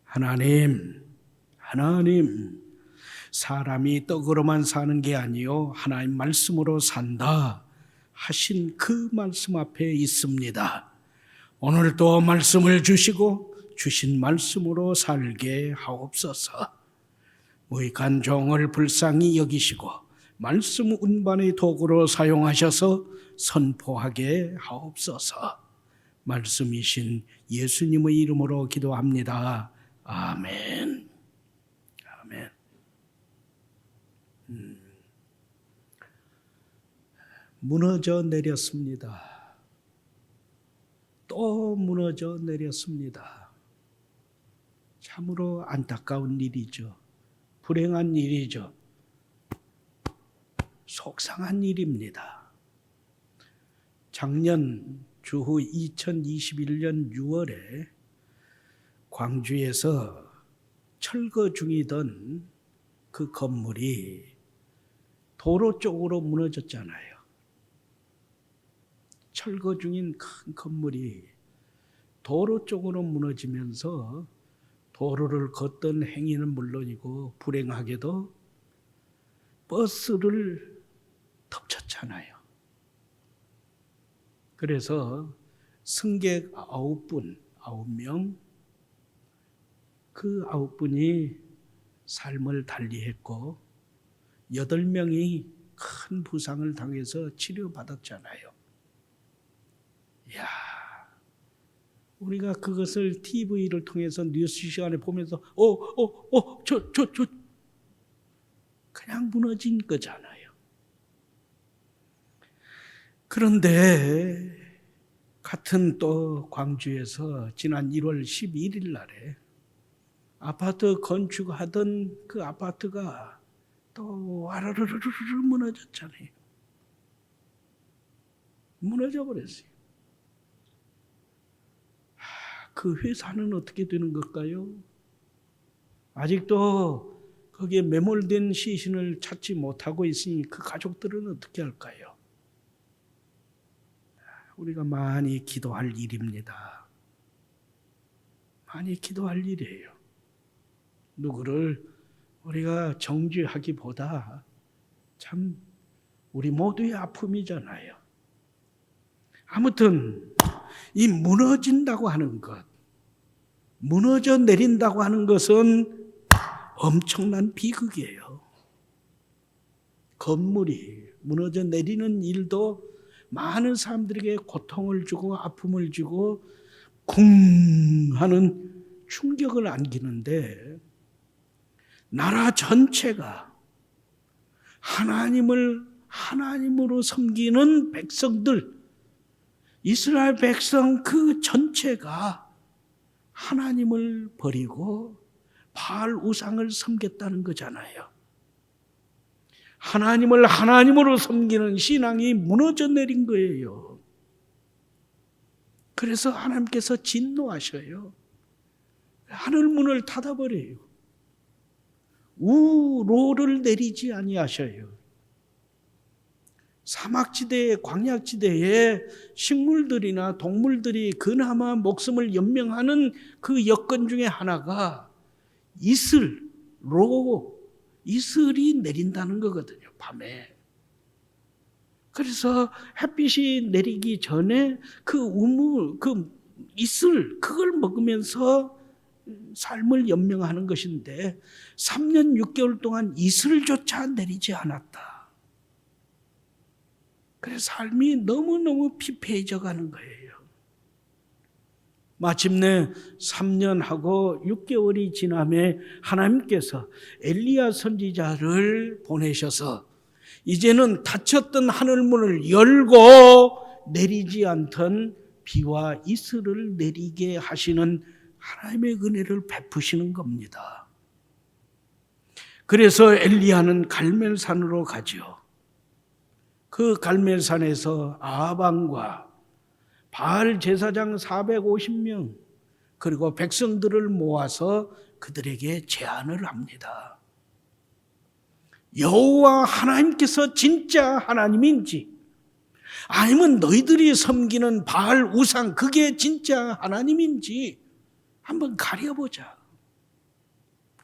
하나님, 사람이 떡으로만 사는 게 아니요 하나님 말씀으로 산다 하신 그 말씀 앞에 있습니다. 오늘도 말씀을 주시고 주신 말씀으로 살게 하옵소서. 무익한 종을 불쌍히 여기시고 말씀 운반의 도구로 사용하셔서 선포하게 하옵소서. 말씀이신 예수님의 이름으로 기도합니다. 아멘. 아멘. 무너져 내렸습니다. 또 무너져 내렸습니다. 참으로 안타까운 일이죠. 불행한 일이죠. 속상한 일입니다. 작년 주후 2021년 6월에 광주에서 철거 중이던 그 건물이 도로 쪽으로 무너졌잖아요. 철거 중인 큰 건물이 도로 쪽으로 무너지면서 도로를 걷던 행인은 물론이고 불행하게도 버스를 덮쳤잖아요. 그래서 승객 9명, 그 9분이 삶을 달리했고 8명이 큰 부상을 당해서 치료받았잖아요. 이야, 우리가 그것을 TV를 통해서 뉴스 시간에 보면서 그냥 무너진 거잖아요. 그런데 같은 또 광주에서 지난 1월 11일 날에 아파트 건축하던 그 아파트가 또 와르르르르 무너졌잖아요. 무너져 버렸어요. 그 회사는 어떻게 되는 걸까요? 아직도 거기에 매몰된 시신을 찾지 못하고 있으니 그 가족들은 어떻게 할까요? 우리가 많이 기도할 일입니다. 많이 기도할 일이에요. 누구를 우리가 정죄하기보다 참 우리 모두의 아픔이잖아요. 아무튼 이 무너진다고 하는 것, 무너져 내린다고 하는 것은 엄청난 비극이에요. 건물이 무너져 내리는 일도 많은 사람들에게 고통을 주고 아픔을 주고 쿵 하는 충격을 안기는데, 나라 전체가 하나님을 하나님으로 섬기는 백성들, 이스라엘 백성 그 전체가 하나님을 버리고 바알 우상을 섬겼다는 거잖아요. 하나님을 하나님으로 섬기는 신앙이 무너져 내린 거예요. 그래서 하나님께서 진노하셔요. 하늘문을 닫아버려요. 우로를 내리지 아니하셔요. 사막지대에, 광야지대에 식물들이나 동물들이 그나마 목숨을 연명하는 그 여건 중에 하나가 이슬이 내린다는 거거든요, 밤에. 그래서 햇빛이 내리기 전에 그 이슬, 그걸 먹으면서 삶을 연명하는 것인데 3년 6개월 동안 이슬조차 내리지 않았다. 그래서 삶이 너무너무 피폐해져 가는 거예요. 마침내 3년하고 6개월이 지남에 하나님께서 엘리야 선지자를 보내셔서 이제는 닫혔던 하늘문을 열고 내리지 않던 비와 이슬을 내리게 하시는 하나님의 은혜를 베푸시는 겁니다. 그래서 엘리야는 갈멜산으로 가죠. 그 갈멜산에서 아합왕과 바알 제사장 450명 그리고 백성들을 모아서 그들에게 제안을 합니다. 여호와 하나님께서 진짜 하나님인지 아니면 너희들이 섬기는 바알 우상 그게 진짜 하나님인지 한번 가려보자.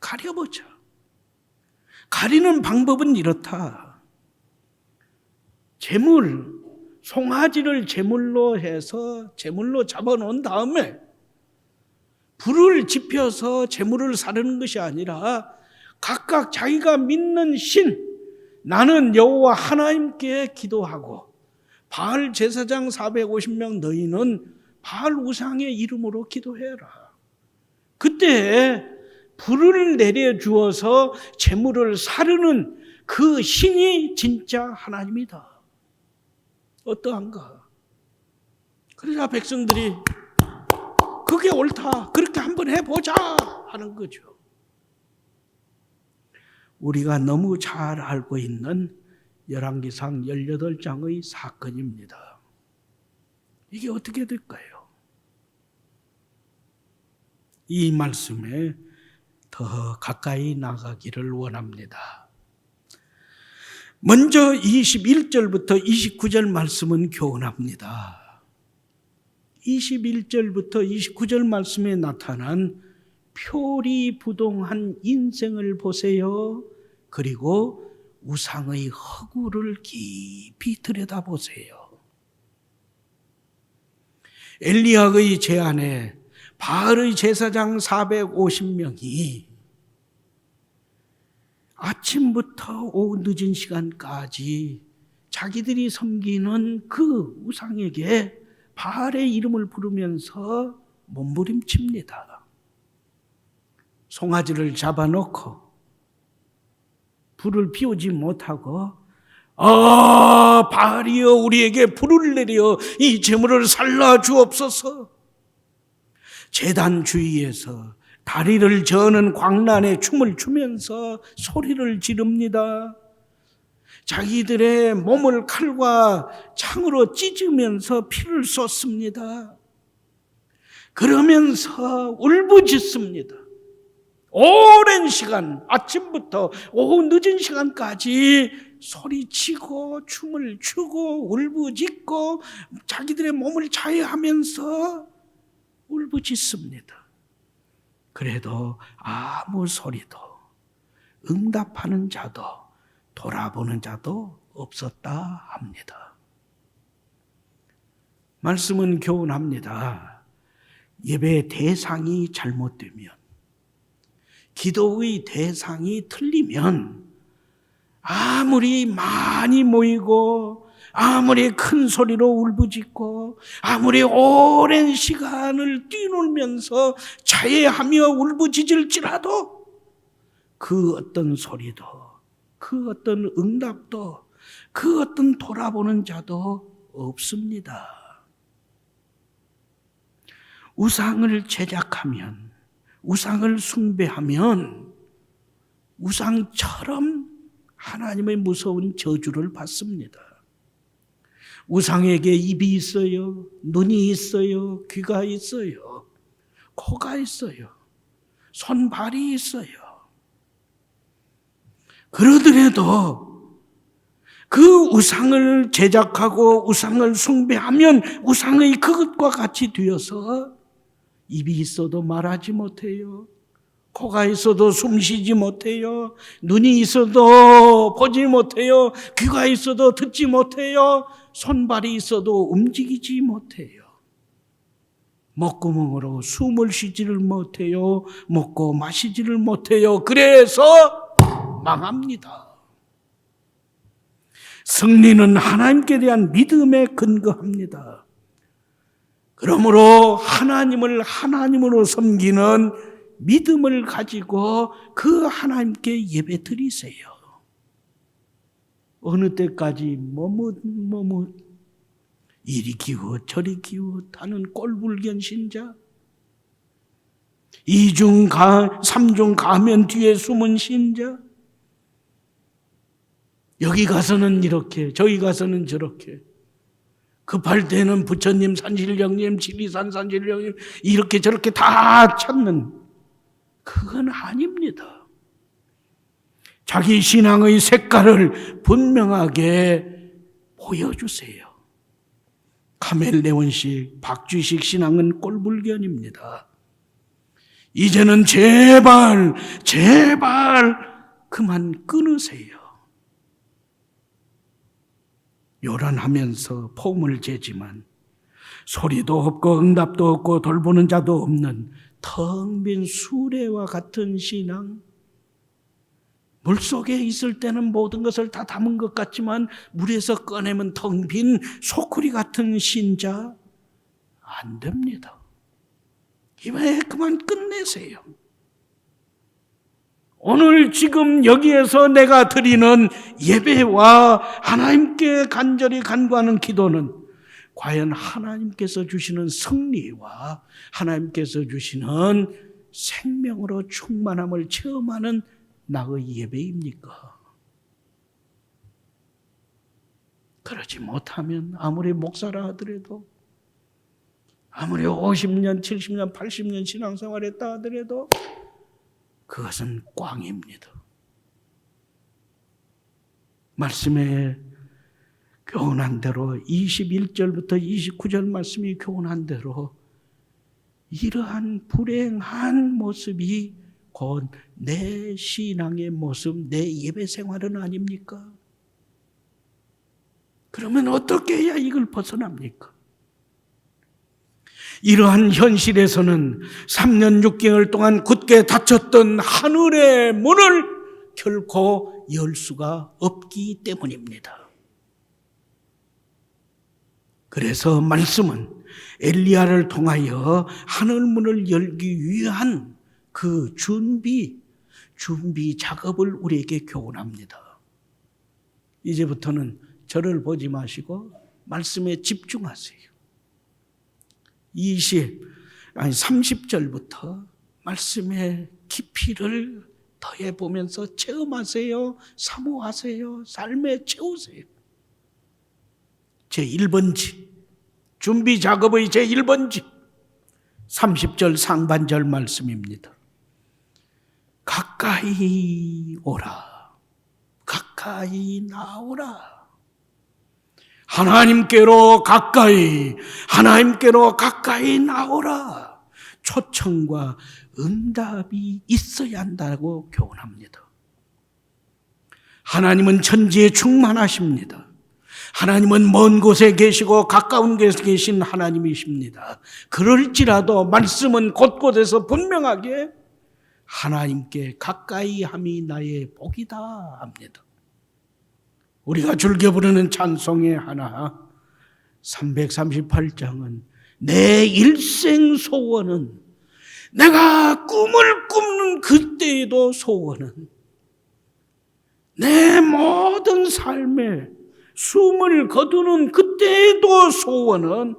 가려보자. 가리는 방법은 이렇다. 재물, 송아지를 제물로 해서 제물로 잡아놓은 다음에 불을 지펴서 제물을 사르는 것이 아니라 각각 자기가 믿는 신, 나는 여호와 하나님께 기도하고 바알 제사장 450명 너희는 바알 우상의 이름으로 기도해라. 그때 불을 내려주어서 제물을 사르는 그 신이 진짜 하나님이다. 어떠한가? 그러자 백성들이 그게 옳다. 그렇게 한번 해보자 하는 거죠. 우리가 너무 잘 알고 있는 열왕기상 18장의 사건입니다. 이게 어떻게 될까요? 이 말씀에 더 가까이 나가기를 원합니다. 먼저 21절부터 29절 말씀은 교훈합니다. 21절부터 29절 말씀에 나타난 표리부동한 인생을 보세요. 그리고 우상의 허구를 깊이 들여다보세요. 엘리야의 제안에 바알의 제사장 450명이 아침부터 오후 늦은 시간까지 자기들이 섬기는 그 우상에게 바알의 이름을 부르면서 몸부림칩니다. 송아지를 잡아놓고 불을 피우지 못하고 바알이여 우리에게 불을 내려 이 제물을 살라 주옵소서. 제단 주위에서 다리를 저는 광란에 춤을 추면서 소리를 지릅니다. 자기들의 몸을 칼과 창으로 찢으면서 피를 쏟습니다. 그러면서 울부짖습니다. 오랜 시간, 아침부터 오후 늦은 시간까지 소리치고 춤을 추고 울부짖고 자기들의 몸을 자해하면서 울부짖습니다. 그래도 아무 소리도 응답하는 자도 돌아보는 자도 없었다 합니다. 말씀은 교훈합니다. 예배의 대상이 잘못되면, 기도의 대상이 틀리면 아무리 많이 모이고 아무리 큰 소리로 울부짖고 아무리 오랜 시간을 뛰놀면서 자해하며 울부짖을지라도 그 어떤 소리도 그 어떤 응답도 그 어떤 돌아보는 자도 없습니다. 우상을 제작하면, 우상을 숭배하면 우상처럼 하나님의 무서운 저주를 받습니다. 우상에게 입이 있어요, 눈이 있어요, 귀가 있어요, 코가 있어요, 손발이 있어요. 그러더라도 그 우상을 제작하고 우상을 숭배하면 우상의 그것과 같이 되어서 입이 있어도 말하지 못해요, 코가 있어도 숨쉬지 못해요, 눈이 있어도 보지 못해요, 귀가 있어도 듣지 못해요, 손발이 있어도 움직이지 못해요. 목구멍으로 숨을 쉬지를 못해요. 먹고 마시지를 못해요. 그래서 망합니다. 승리는 하나님께 대한 믿음에 근거합니다. 그러므로 하나님을 하나님으로 섬기는 믿음을 가지고 그 하나님께 예배 드리세요. 어느 때까지 머뭇 이리 기웃 저리 기웃하는 꼴불견 신자, 이중 삼중 가면 뒤에 숨은 신자, 여기 가서는 이렇게 저기 가서는 저렇게, 급할 때는 부처님, 산신령님, 지리산 산신령님 이렇게 저렇게 다 찾는, 그건 아닙니다. 자기 신앙의 색깔을 분명하게 보여주세요. 카멜레온식, 박쥐식 신앙은 꼴불견입니다. 이제는 제발 그만 끊으세요. 요란하면서 폼을 재지만 소리도 없고 응답도 없고 돌보는 자도 없는 텅 빈 수레와 같은 신앙. 물속에 있을 때는 모든 것을 다 담은 것 같지만 물에서 꺼내면 텅 빈 소쿠리 같은 신자. 안 됩니다. 이번에 그만 끝내세요. 오늘 지금 여기에서 내가 드리는 예배와 하나님께 간절히 간구하는 기도는 과연 하나님께서 주시는 승리와 하나님께서 주시는 생명으로 충만함을 체험하는 나의 예배입니까? 그러지 못하면 아무리 목사라 하더라도, 아무리 50년, 70년, 80년 신앙생활했다 하더라도 그것은 꽝입니다. 말씀에 교훈한 대로 21절부터 29절 말씀이 교훈한 대로 이러한 불행한 모습이 곧 내 신앙의 모습, 내 예배 생활은 아닙니까? 그러면 어떻게 해야 이걸 벗어납니까? 이러한 현실에서는 3년 6개월 동안 굳게 닫혔던 하늘의 문을 결코 열 수가 없기 때문입니다. 그래서 말씀은 엘리야를 통하여 하늘문을 열기 위한 그 준비 작업을 우리에게 교훈합니다. 이제부터는 저를 보지 마시고 말씀에 집중하세요. 30절부터 말씀의 깊이를 더해보면서 체험하세요. 사모하세요. 삶에 채우세요. 제1번지, 준비 작업의 제1번지, 30절 상반절 말씀입니다. 가까이 오라. 가까이 나오라. 하나님께로 가까이 나오라. 초청과 응답이 있어야 한다고 교훈합니다. 하나님은 천지에 충만하십니다. 하나님은 먼 곳에 계시고 가까운 곳에 계신 하나님이십니다. 그럴지라도 말씀은 곳곳에서 분명하게 하나님께 가까이 함이 나의 복이다 합니다. 우리가 즐겨 부르는 찬송의 하나 338장은 내 일생 소원은, 내가 꿈을 꾸는 그때에도 소원은, 내 모든 삶에 숨을 거두는 그때에도 소원은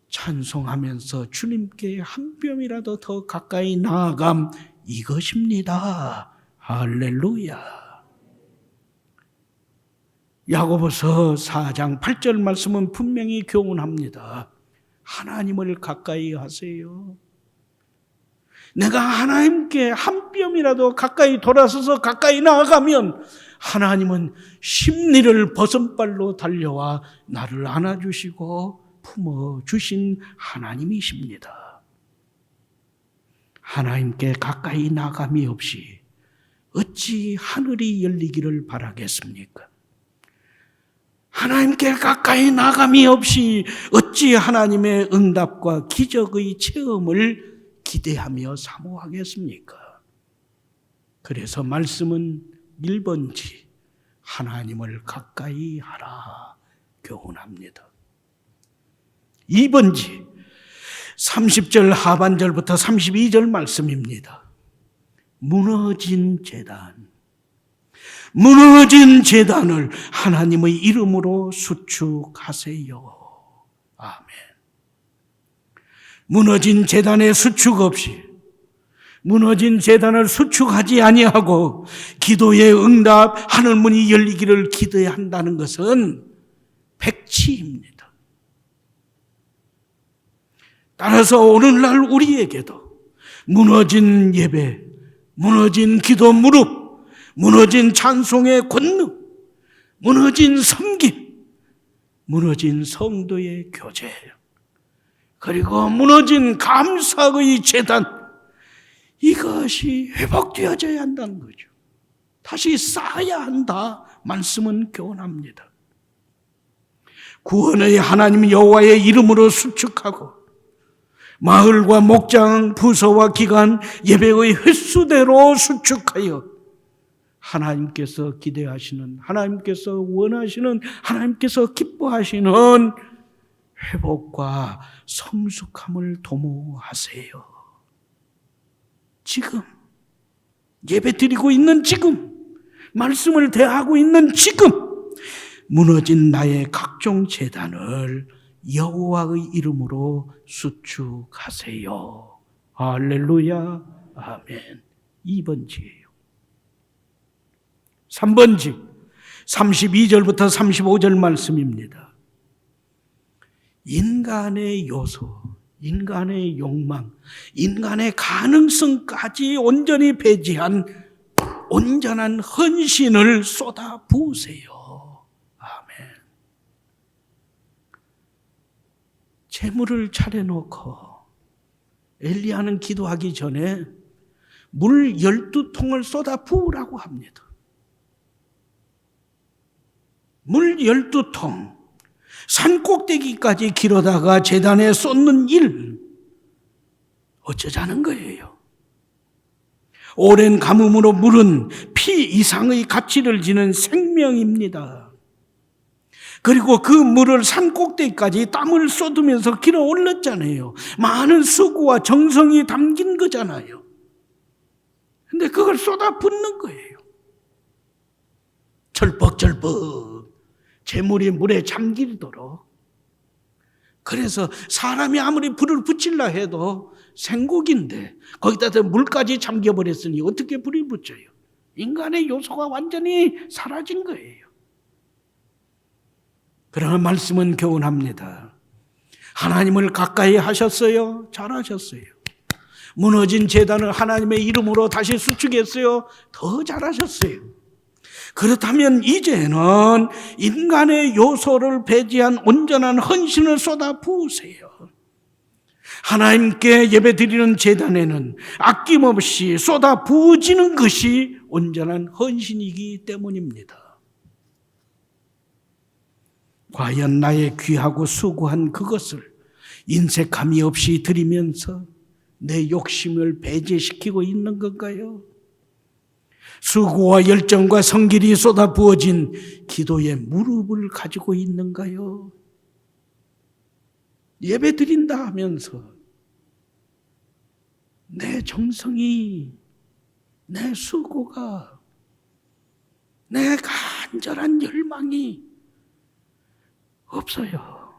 찬송하면서 주님께 한 뼘이라도 더 가까이 나아감, 이것입니다. 할렐루야. 야고보서 4장 8절 말씀은 분명히 교훈합니다. 하나님을 가까이 하세요. 내가 하나님께 한 뼘이라도 가까이 돌아서서 가까이 나아가면 하나님은 심리를 벗은발로 달려와 나를 안아주시고 품어주신 하나님이십니다. 하나님께 가까이 나감이 없이 어찌 하늘이 열리기를 바라겠습니까? 하나님께 가까이 나감이 없이 어찌 하나님의 응답과 기적의 체험을 기대하며 사모하겠습니까? 그래서 말씀은 1번지 하나님을 가까이 하라 교훈합니다. 2번지 30절 하반절부터 32절 말씀입니다. 무너진 재단을 하나님의 이름으로 수축하세요. 아멘. 무너진 재단의 수축 없이, 무너진 재단을 수축하지 아니하고 기도의 응답, 하늘문이 열리기를 기도해야 한다는 것은 백치입니다. 따라서 오늘날 우리에게도 무너진 예배, 무너진 기도 무릎, 무너진 찬송의 권능, 무너진 섬김, 무너진 성도의 교제, 그리고 무너진 감사의 재단, 이것이 회복되어져야 한다는 거죠. 다시 쌓아야 한다. 말씀은 교훈합니다. 구원의 하나님 여호와의 이름으로 수축하고 마을과 목장, 부서와 기관, 예배의 횟수대로 수축하여 하나님께서 기대하시는, 하나님께서 원하시는, 하나님께서 기뻐하시는 회복과 성숙함을 도모하세요. 지금 예배드리고 있는 지금, 말씀을 대하고 있는 지금 무너진 나의 각종 재단을 여호와의 이름으로 수축하세요. 할렐루야. 아멘. 2번지예요. 3번지 32절부터 35절 말씀입니다. 인간의 요소, 인간의 욕망, 인간의 가능성까지 온전히 배제한 온전한 헌신을 쏟아 부으세요. 아멘. 재물을 차려놓고 엘리야는 기도하기 전에 물 12통을 쏟아 부으라고 합니다. 물 12통, 산 꼭대기까지 길어다가 제단에 쏟는 일, 어쩌자는 거예요. 오랜 가뭄으로 물은 피 이상의 가치를 지닌 생명입니다. 그리고 그 물을 산 꼭대기까지 땀을 쏟으면서 길어 올렸잖아요. 많은 수고와 정성이 담긴 거잖아요. 근데 그걸 쏟아 붓는 거예요. 철벅철벅 재물이 물에 잠기도록. 그래서 사람이 아무리 불을 붙이려 해도 생고기인데 거기다 물까지 잠겨버렸으니 어떻게 불이 붙여요? 인간의 요소가 완전히 사라진 거예요. 그러나 말씀은 교훈합니다. 하나님을 가까이 하셨어요? 잘하셨어요. 무너진 제단을 하나님의 이름으로 다시 수축했어요? 더 잘하셨어요. 그렇다면 이제는 인간의 요소를 배제한 온전한 헌신을 쏟아 부으세요. 하나님께 예배드리는 제단에는 아낌없이 쏟아 부어지는 것이 온전한 헌신이기 때문입니다. 과연 나의 귀하고 수고한 그것을 인색함이 없이 드리면서 내 욕심을 배제시키고 있는 건가요? 수고와 열정과 성길이 쏟아 부어진 기도의 무릎을 가지고 있는가요? 예배 드린다 하면서 내 정성이, 내 수고가, 내 간절한 열망이 없어요.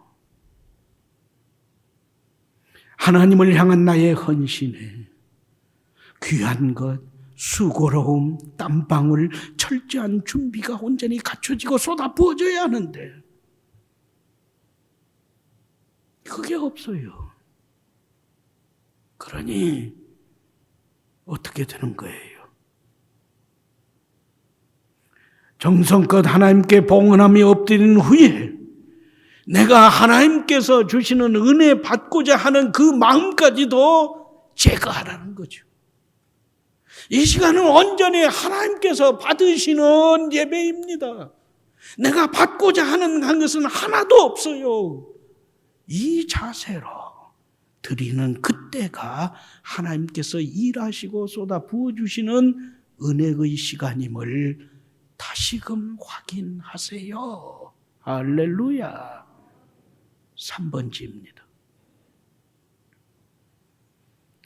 하나님을 향한 나의 헌신에 귀한 것, 수고로움, 땀방울, 철저한 준비가 온전히 갖춰지고 쏟아 부어져야 하는데 그게 없어요. 그러니 어떻게 되는 거예요? 정성껏 하나님께 봉헌함이 엎드린 후에 내가 하나님께서 주시는 은혜 받고자 하는 그 마음까지도 제거하라는 거죠. 이 시간은 온전히 하나님께서 받으시는 예배입니다. 내가 받고자 하는 것은 하나도 없어요. 이 자세로 드리는 그때가 하나님께서 일하시고 쏟아 부어주시는 은혜의 시간임을 다시금 확인하세요. 할렐루야. 3번지입니다.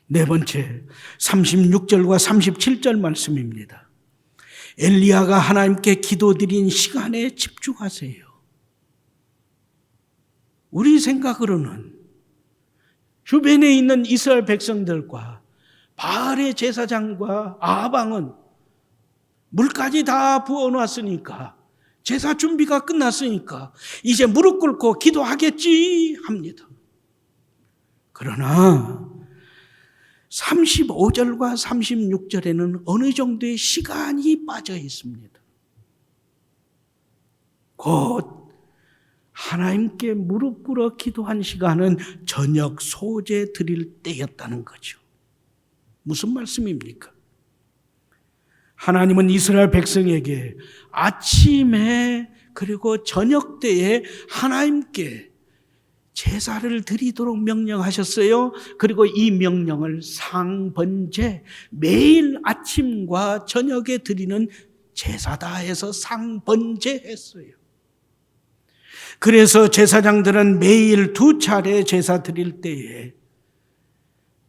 네 번째, 36절과 37절 말씀입니다. 엘리야가 하나님께 기도드린 시간에 집중하세요. 우리 생각으로는 주변에 있는 이스라엘 백성들과 바알의 제사장과 아합 왕은 물까지 다 부어놨으니까, 제사 준비가 끝났으니까 이제 무릎 꿇고 기도하겠지 합니다. 그러나 35절과 36절에는 어느 정도의 시간이 빠져 있습니다. 곧 하나님께 무릎 꿇어 기도한 시간은 저녁 소제 드릴 때였다는 거죠. 무슨 말씀입니까? 하나님은 이스라엘 백성에게 아침에 그리고 저녁 때에 하나님께 제사를 드리도록 명령하셨어요. 그리고 이 명령을 상번제, 매일 아침과 저녁에 드리는 제사다 해서 상번제 했어요. 그래서 제사장들은 매일 2차례 제사 드릴 때에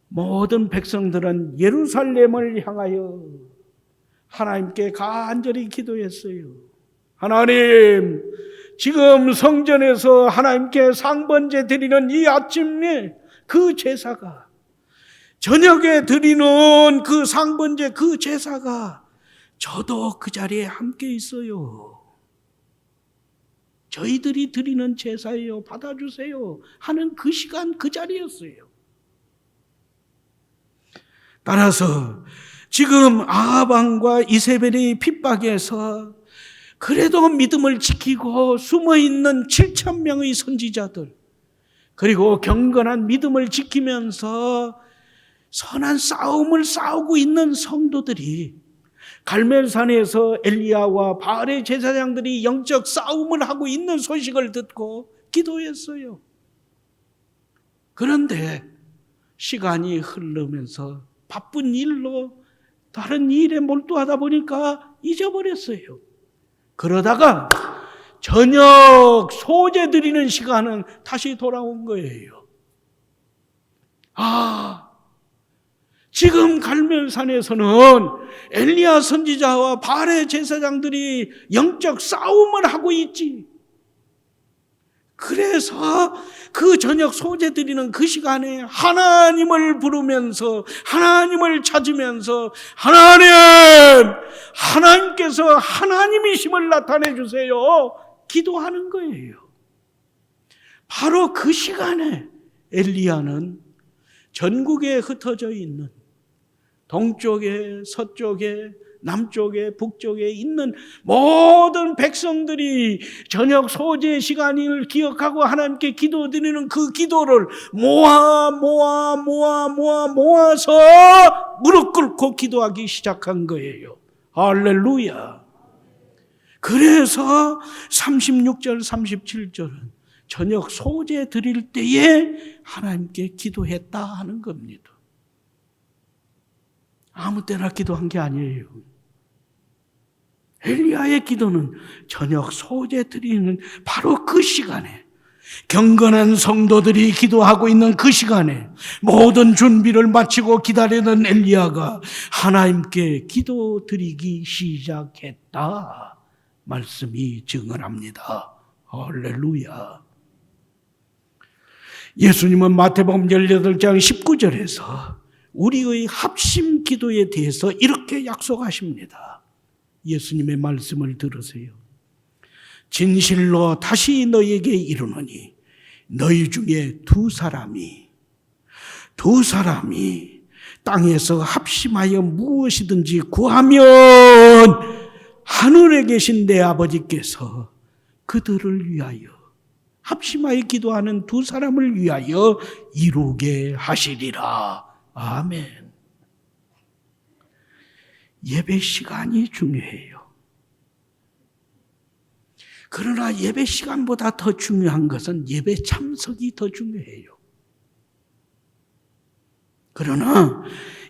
모든 백성들은 예루살렘을 향하여 하나님께 간절히 기도했어요. 하나님, 지금 성전에서 하나님께 상번제 드리는 이 아침에 그 제사가, 저녁에 드리는 그 상번제 그 제사가 저도 그 자리에 함께 있어요. 저희들이 드리는 제사예요. 받아주세요 하는 그 시간 그 자리였어요. 따라서 지금 아합 왕과 이세벨의 핍박에서 그래도 믿음을 지키고 숨어있는 7,000명의 선지자들, 그리고 경건한 믿음을 지키면서 선한 싸움을 싸우고 있는 성도들이 갈멜산에서 엘리야와 바알의 제사장들이 영적 싸움을 하고 있는 소식을 듣고 기도했어요. 그런데 시간이 흐르면서 바쁜 일로 다른 일에 몰두하다 보니까 잊어버렸어요. 그러다가 저녁 소제 드리는 시간은 다시 돌아온 거예요. 지금 갈멜산에서는 엘리야 선지자와 바알의 제사장들이 영적 싸움을 하고 있지. 그래서 그 저녁 소제 드리는 그 시간에 하나님을 부르면서 하나님을 찾으면서 하나님께서 하나님이심을 나타내 주세요 기도하는 거예요. 바로 그 시간에 엘리야는 전국에 흩어져 있는 동쪽에 서쪽에 남쪽에 북쪽에 있는 모든 백성들이 저녁 소제 시간을 기억하고 하나님께 기도드리는 그 기도를 모아서 무릎 꿇고 기도하기 시작한 거예요. 할렐루야. 그래서 36절 37절은 저녁 소제 드릴 때에 하나님께 기도했다 하는 겁니다. 아무 때나 기도한 게 아니에요. 엘리야의 기도는 저녁 소제 드리는 바로 그 시간에, 경건한 성도들이 기도하고 있는 그 시간에 모든 준비를 마치고 기다리던 엘리야가 하나님께 기도 드리기 시작했다 말씀이 증언합니다. 할렐루야. 예수님은 마태복음 18장 19절에서 우리의 합심 기도에 대해서 이렇게 약속하십니다. 예수님의 말씀을 들으세요. 진실로 다시 너희에게 이르노니 너희 중에 두 사람이 땅에서 합심하여 무엇이든지 구하면 하늘에 계신 내 아버지께서 그들을 위하여, 합심하여 기도하는 두 사람을 위하여 이루게 하시리라. 아멘. 예배 시간이 중요해요. 그러나 예배 시간보다 더 중요한 것은 예배 참석이 더 중요해요. 그러나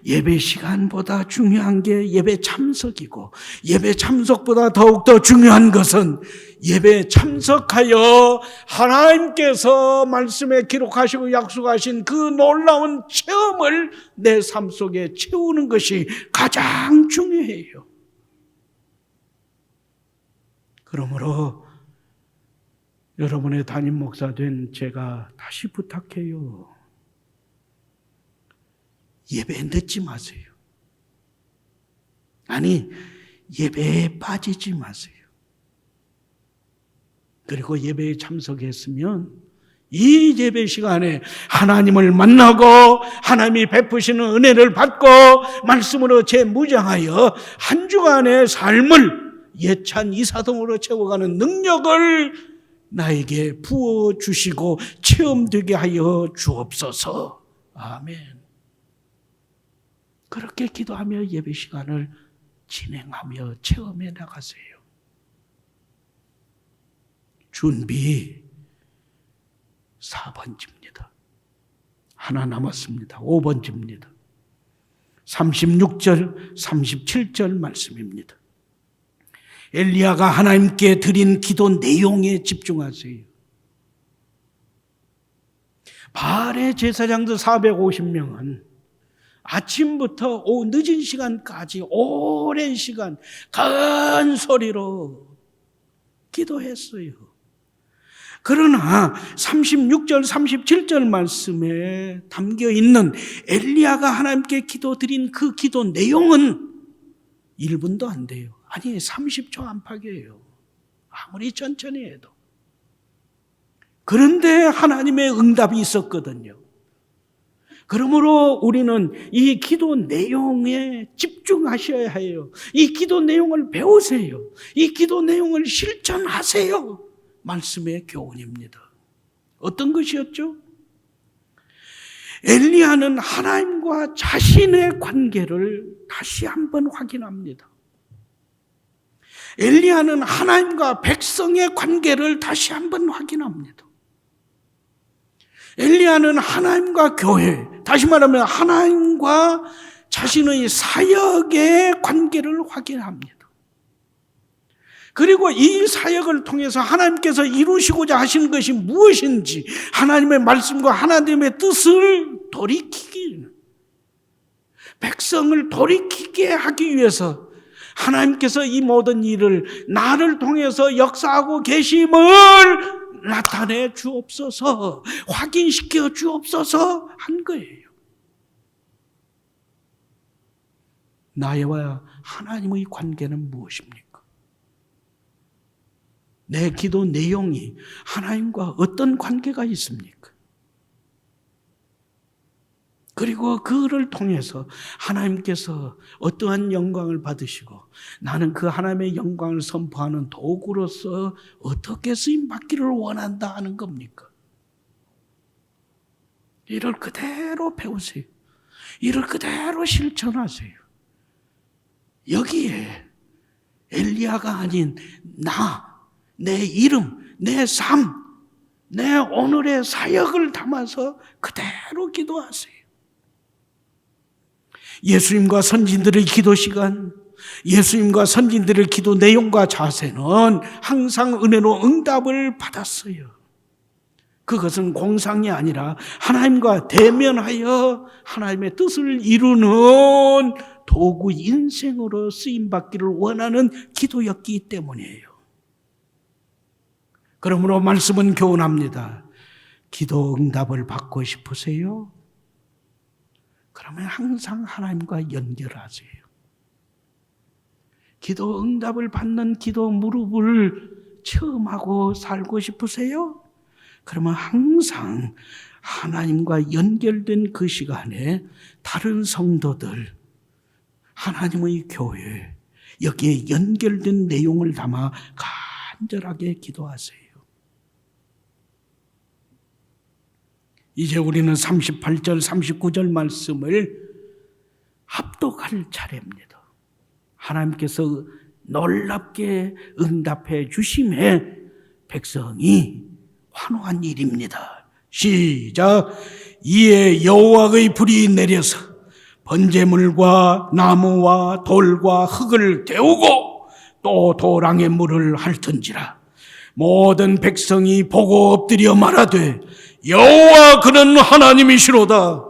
예배 시간보다 중요한 게 예배 참석이고, 예배 참석보다 더욱더 중요한 것은 예배 참석하여 하나님께서 말씀에 기록하시고 약속하신 그 놀라운 체험을 내 삶 속에 채우는 것이 가장 중요해요. 그러므로 여러분의 담임 목사 된 제가 다시 부탁해요. 예배에 늦지 마세요. 아니, 예배에 빠지지 마세요. 그리고 예배에 참석했으면 이 예배 시간에 하나님을 만나고 하나님이 베푸시는 은혜를 받고 말씀으로 재무장하여 한 주간의 삶을 예찬 이사동으로 채워가는 능력을 나에게 부어주시고 체험되게 하여 주옵소서. 아멘. 그렇게 기도하며 예배 시간을 진행하며 체험해 나가세요. 준비 4번째입니다. 하나 남았습니다. 5번째입니다. 36절, 37절 말씀입니다. 엘리야가 하나님께 드린 기도 내용에 집중하세요. 바알의 제사장들 450명은 아침부터 오후 늦은 시간까지 오랜 시간 큰 소리로 기도했어요. 그러나 36절, 37절 말씀에 담겨 있는 엘리야가 하나님께 기도드린 그 기도 내용은 1분도 안 돼요. 아니 30초 안팎이에요. 아무리 천천히 해도. 그런데 하나님의 응답이 있었거든요. 그러므로 우리는 이 기도 내용에 집중하셔야 해요. 이 기도 내용을 배우세요. 이 기도 내용을 실천하세요. 말씀의 교훈입니다. 어떤 것이었죠? 엘리야는 하나님과 자신의 관계를 다시 한번 확인합니다. 엘리야는 하나님과 백성의 관계를 다시 한번 확인합니다. 엘리야는 하나님과 교회, 다시 말하면 하나님과 자신의 사역의 관계를 확인합니다. 그리고 이 사역을 통해서 하나님께서 이루시고자 하시는 것이 무엇인지 하나님의 말씀과 하나님의 뜻을 돌이키기, 백성을 돌이키게 하기 위해서 하나님께서 이 모든 일을 나를 통해서 역사하고 계심을 나타내 주옵소서, 확인시켜 주옵소서 한 거예요. 나와 하나님의 관계는 무엇입니까? 내 기도 내용이 하나님과 어떤 관계가 있습니까? 그리고 그를 통해서 하나님께서 어떠한 영광을 받으시고 나는 그 하나님의 영광을 선포하는 도구로서 어떻게 쓰임받기를 원한다 하는 겁니까? 이를 그대로 배우세요. 이를 그대로 실천하세요. 여기에 엘리야가 아닌 나, 내 이름, 내 삶, 내 오늘의 사역을 담아서 그대로 기도하세요. 예수님과 선진들의 기도 시간, 예수님과 선진들의 기도 내용과 자세는 항상 은혜로 응답을 받았어요. 그것은 공상이 아니라 하나님과 대면하여 하나님의 뜻을 이루는 도구 인생으로 쓰임받기를 원하는 기도였기 때문이에요. 그러므로 말씀은 교훈합니다. 기도 응답을 받고 싶으세요? 그러면 항상 하나님과 연결하세요. 기도 응답을 받는 기도 무릎을 체험하고 살고 싶으세요? 그러면 항상 하나님과 연결된 그 시간에 다른 성도들, 하나님의 교회, 여기에 연결된 내용을 담아 간절하게 기도하세요. 이제 우리는 38절, 39절 말씀을 합독할 차례입니다. 하나님께서 놀랍게 응답해 주심에 백성이 환호한 일입니다. 시작. 이에 여호와의 불이 내려서 번제물과 나무와 돌과 흙을 데우고 또 도랑의 물을 핥은지라. 모든 백성이 보고 엎드려 말하되 여호와 그는 하나님이시로다.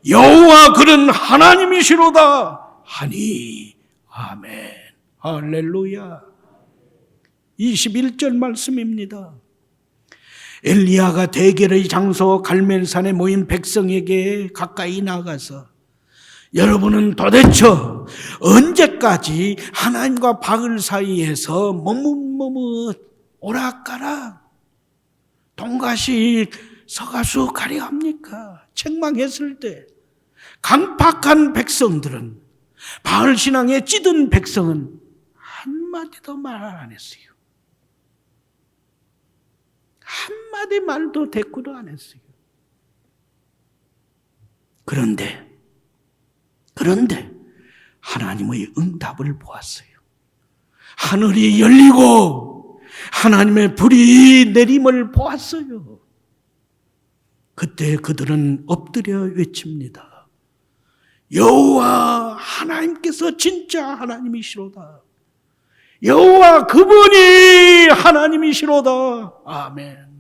여호와 그는 하나님이시로다 하니. 아멘. 할렐루야. 21절 말씀입니다. 엘리야가 대결의 장소 갈멜산에 모인 백성에게 가까이 나가서 여러분은 도대체 언제까지 하나님과 바알 사이에서 머뭇머뭇 오락가락 동가시 서가수 가려 합니까? 책망했을 때 강팍한 백성들은, 바알 신앙에 찌든 백성은 한마디도 말 안 했어요. 한마디 말도 대꾸도 안 했어요. 그런데 하나님의 응답을 보았어요. 하늘이 열리고 하나님의 불이 내림을 보았어요. 그때 그들은 엎드려 외칩니다. 여호와 하나님께서 진짜 하나님이시로다. 여호와 그분이 하나님이시로다. 아멘.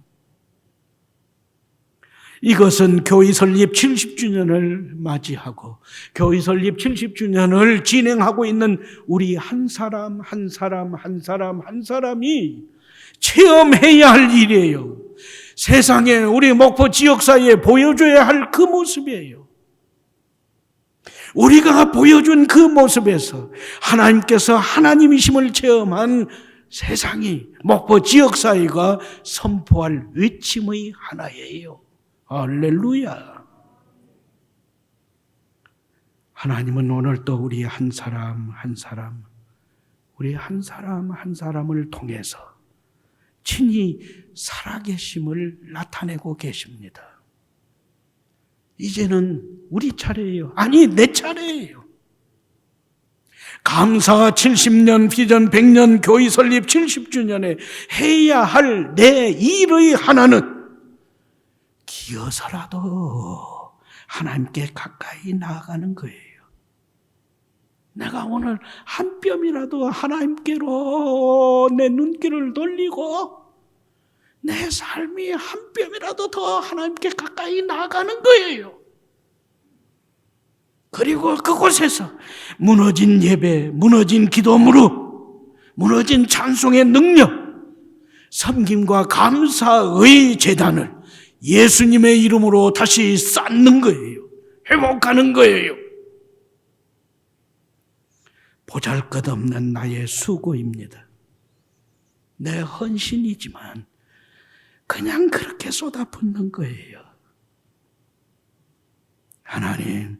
이것은 교회 설립 70주년을 맞이하고 교회 설립 70주년을 진행하고 있는 우리 한 사람 한 사람이 체험해야 할 일이에요. 세상에 우리 목포 지역사회에 보여줘야 할 그 모습이에요. 우리가 보여준 그 모습에서 하나님께서 하나님이심을 체험한 세상이 목포 지역사회가 선포할 외침의 하나예요. 할렐루야. 하나님은 오늘 또 우리 한 사람 한 사람을 통해서 친히 살아계심을 나타내고 계십니다. 이제는 우리 차례예요. 아니, 내 차례예요. 감사 70년, 비전 100년, 교회 설립 70주년에 해야 할 내 일의 하나는 기어서라도 하나님께 가까이 나아가는 거예요. 내가 오늘 한 뼘이라도 하나님께로 내 눈길을 돌리고 내 삶이 한 뼘이라도 더 하나님께 가까이 나아가는 거예요. 그리고 그곳에서 무너진 예배, 무너진 기도 무릎, 무너진 찬송의 능력, 섬김과 감사의 제단을 예수님의 이름으로 다시 쌓는 거예요. 회복하는 거예요. 보잘것없는 나의 수고입니다. 내 헌신이지만 그냥 그렇게 쏟아붓는 거예요. 하나님,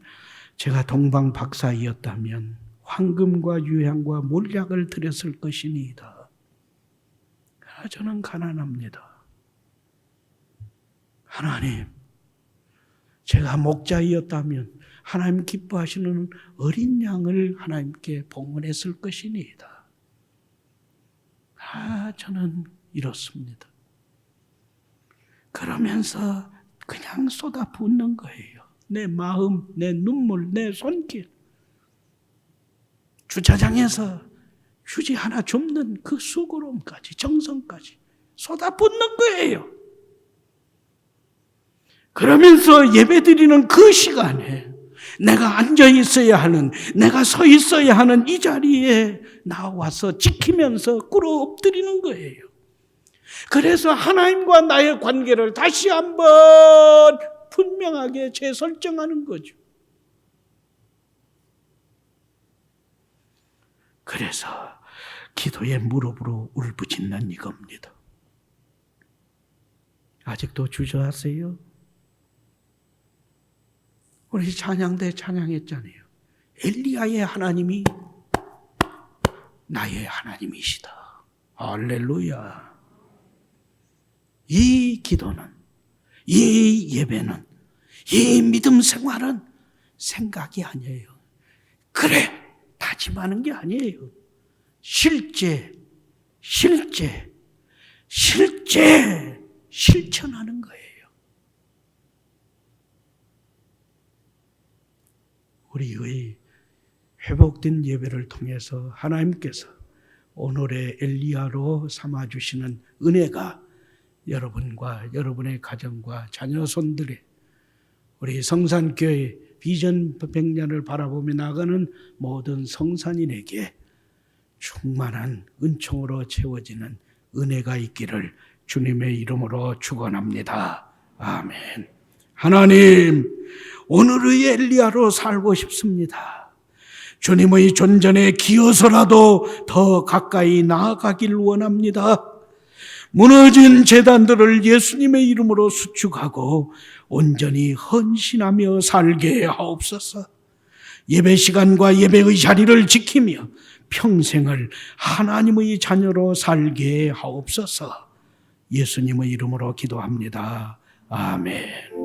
제가 동방 박사이었다면 황금과 유향과 몰약을 드렸을 것이니이다. 그러나 저는 가난합니다. 하나님, 제가 목자이었다면 하나님 기뻐하시는 어린 양을 하나님께 봉헌했을 것이니이다. 저는 이렇습니다. 그러면서 그냥 쏟아붓는 거예요. 내 마음, 내 눈물, 내 손길. 주차장에서 휴지 하나 줍는 그 수고로움까지, 정성까지 쏟아붓는 거예요. 그러면서 예배드리는 그 시간에 내가 앉아 있어야 하는, 내가 서 있어야 하는 이 자리에 나와서 지키면서 꿇어 엎드리는 거예요. 그래서 하나님과 나의 관계를 다시 한번 분명하게 재설정하는 거죠. 그래서 기도의 무릎으로 울부짖는 이겁니다. 아직도 주저하세요? 우리 찬양대 찬양했잖아요. 엘리야의 하나님이 나의 하나님이시다. 할렐루야. 이 기도는, 이 예배는, 이 믿음 생활은 생각이 아니에요. 그래, 다짐하는 게 아니에요. 실제 실천하는 거예요. 우리의 회복된 예배를 통해서 하나님께서 오늘의 엘리야로 삼아주시는 은혜가 여러분과 여러분의 가정과 자녀 손들의 우리 성산교회 비전 100년을 바라보며 나가는 모든 성산인에게 충만한 은총으로 채워지는 은혜가 있기를 주님의 이름으로 축원합니다. 아멘. 하나님, 오늘의 엘리야로 살고 싶습니다. 주님의 존전에 기어서라도 더 가까이 나아가길 원합니다. 무너진 제단들을 예수님의 이름으로 수축하고 온전히 헌신하며 살게 하옵소서. 예배 시간과 예배의 자리를 지키며 평생을 하나님의 자녀로 살게 하옵소서. 예수님의 이름으로 기도합니다. 아멘.